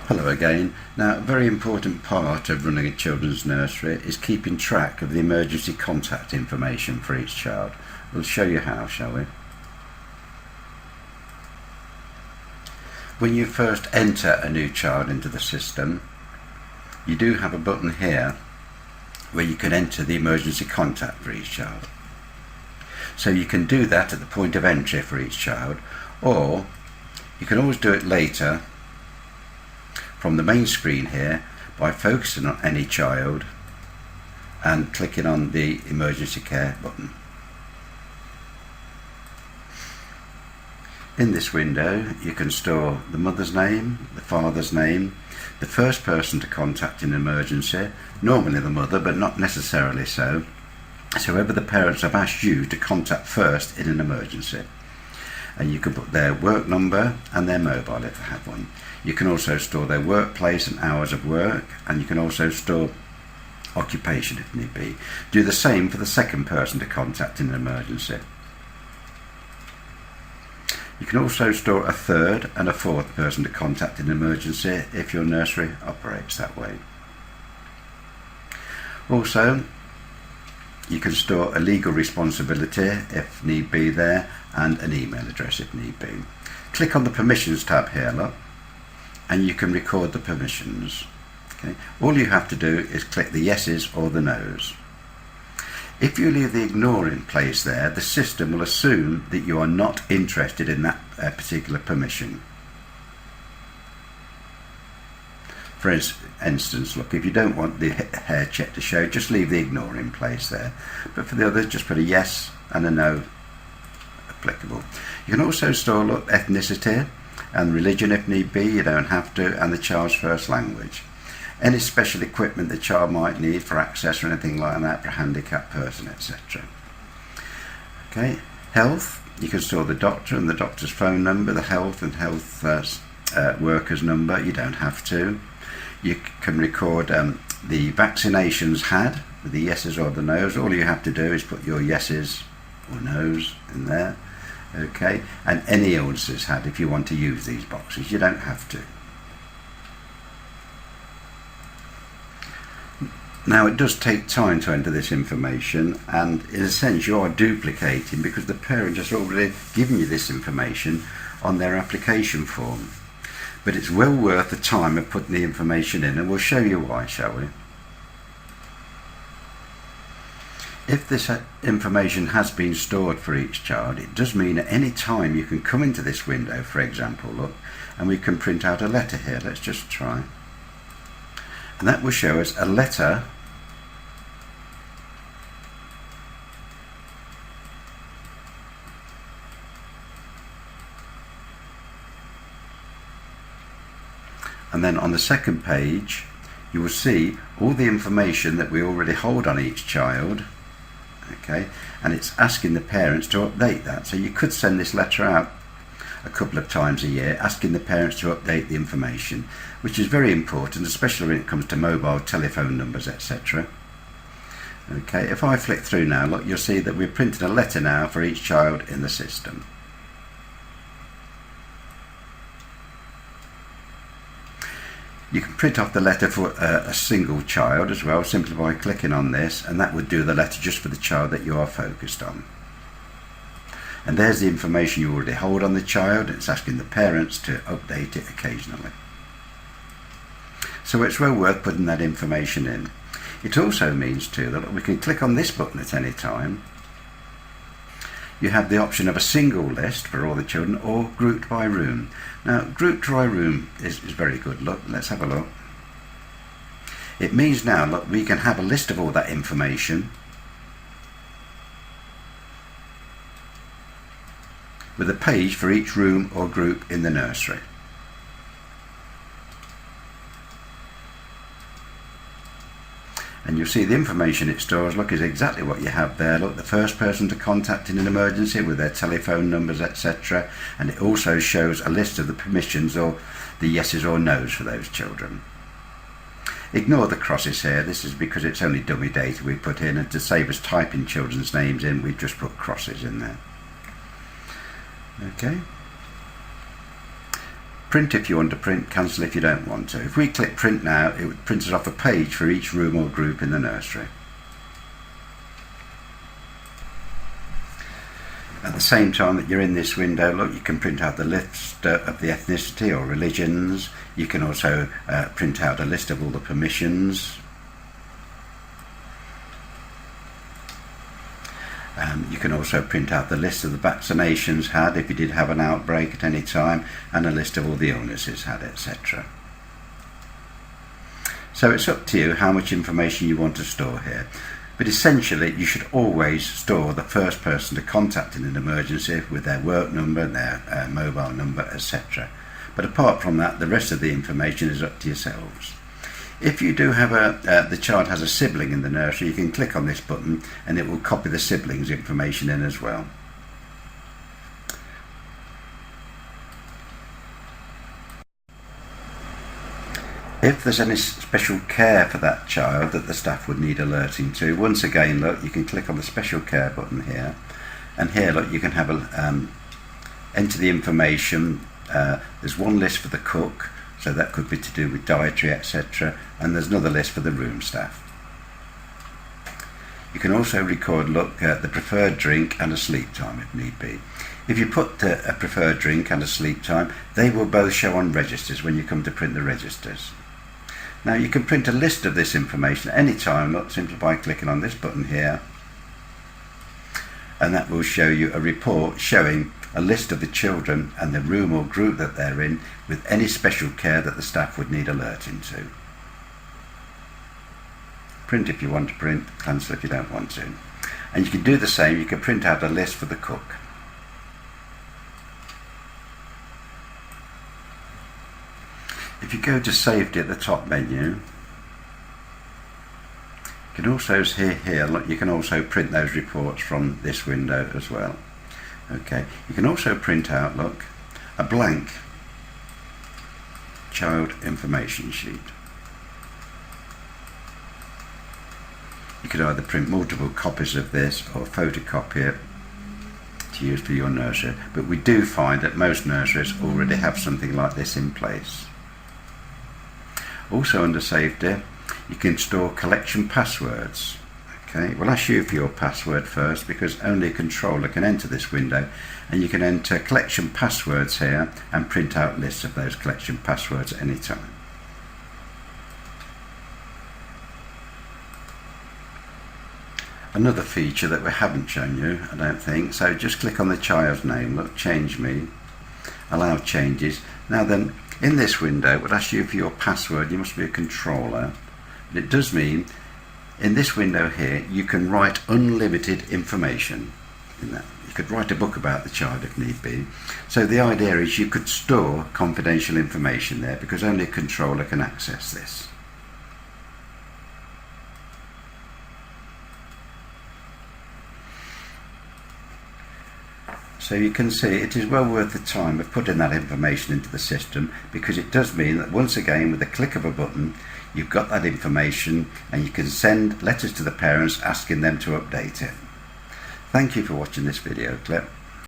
Hello again. Now, a very important part of running a children's nursery is keeping track of the emergency contact information for each child. We'll show you how, shall we? When you first enter a new child into the system, you do have a button here where you can enter the emergency contact for each child. So you can do that at the point of entry for each child, or you can always do it later from the main screen here by focusing on any child and clicking on the emergency care button. In this window you can store the mother's name, the father's name, the first person to contact in an emergency, normally the mother but not necessarily so, whoever the parents have asked you to contact first in an emergency. And you can put their work number and their mobile if they have one. You can also store their workplace and hours of work, and you can also store occupation if need be. Do the same for the second person to contact in an emergency. You can also store a third and a fourth person to contact in an emergency if your nursery operates that way. Also, you can store a legal responsibility if need be there, and an email address if need be. Click on the permissions tab here, look, and you can record the permissions. Okay. All you have to do is click the yeses or the nos. If you leave the ignore in place there, the system will assume that you are not interested in that particular permission. For instance, look, if you don't want the hair check to show, just leave the ignore in place there. But for the others, just put a yes and a no applicable. You can also store, look, ethnicity and religion if need be, you don't have to, and the child's first language. Any special equipment the child might need for access or anything like that for a handicapped person, etc. Okay, health, you can store the doctor and the doctor's phone number, the health and health worker's number, you don't have to. You can record the vaccinations had with the yeses or the nos. All you have to do is put your yeses or nos in there. Okay, and any illnesses had if you want to use these boxes. You don't have to. Now, it does take time to enter this information, and in a sense you are duplicating because the parent has already given you this information on their application form. But it's well worth the time of putting the information in, and we'll show you why, shall we? If this information has been stored for each child, it does mean at any time you can come into this window, for example, look, and we can print out a letter here. Let's just try. And that will show us a letter and then on the second page you will see all the information that we already hold on each child. Okay, and it's asking the parents to update that. So you could send this letter out a couple of times a year asking the parents to update the information, which is very important, especially when it comes to mobile telephone numbers, etc. Okay, if I flick through now, look, you'll see that we're printing a letter now for each child in the system. You can print off the letter for a single child as well, simply by clicking on this, and that would do the letter just for the child that you are focused on. And there's the information you already hold on the child. It's asking the parents to update it occasionally. So it's well worth putting that information in. It also means too that we can click on this button at any time. You have the option of a single list for all the children or grouped by room. Now, grouped by room is very good. Look, let's have a look. It means now, look, we can have a list of all that information with a page for each room or group in the nursery. And you'll see the information it stores, look, is exactly what you have there. Look, the first person to contact in an emergency with their telephone numbers, etc. And it also shows a list of the permissions or the yeses or nos for those children. Ignore the crosses here. This is because it's only dummy data we put in, and to save us typing children's names in, we've just put crosses in there. Okay. Print if you want to print, cancel if you don't want to. If we click print now, it would print us off a page for each room or group in the nursery. At the same time that you're in this window, look, you can print out the list of the ethnicity or religions. You can also print out a list of all the permissions. You can also print out the list of the vaccinations had if you did have an outbreak at any time, and a list of all the illnesses had, etc. So it's up to you how much information you want to store here. But essentially, you should always store the first person to contact in an emergency with their work number, their mobile number, etc. But apart from that, the rest of the information is up to yourselves. If you do have the child has a sibling in the nursery, you can click on this button and it will copy the sibling's information in as well. If there's any special care for that child that the staff would need alerting to, once again, look, you can click on the special care button here, and here, look, you can have enter the information. There's one list for the cook, so that could be to do with dietary, etc., and there's another list for the room staff. You can also record, look, the preferred drink and a sleep time if need be. If you put a preferred drink and a sleep time, they will both show on registers when you come to print the registers. Now you can print a list of this information at any time, look, simply by clicking on this button here, and that will show you a report showing a list of the children and the room or group that they're in with any special care that the staff would need alerting to. Print if you want to print, cancel if you don't want to. And you can do the same, you can print out a list for the cook. If you go to safety at the top menu, you can also see here, look, you can also print those reports from this window as well. Okay, you can also print out, look, a blank child information sheet. You could either print multiple copies of this or photocopy it to use for your nursery, but we do find that most nurseries already have something like this in place. Also under safety, you can store collection passwords. Okay, we'll ask you for your password first because only a controller can enter this window, and you can enter collection passwords here and print out lists of those collection passwords at any time. Another feature that we haven't shown you, I don't think, so just click on the child's name, look, change me, allow changes. Now then, in this window, it would ask you for your password. You must be a controller. But it does mean, in this window here, you can write unlimited information in that. You could write a book about the child if need be. So the idea is you could store confidential information there because only a controller can access this. So you can see it is well worth the time of putting that information into the system, because it does mean that once again with the click of a button you've got that information and you can send letters to the parents asking them to update it. Thank you for watching this video clip.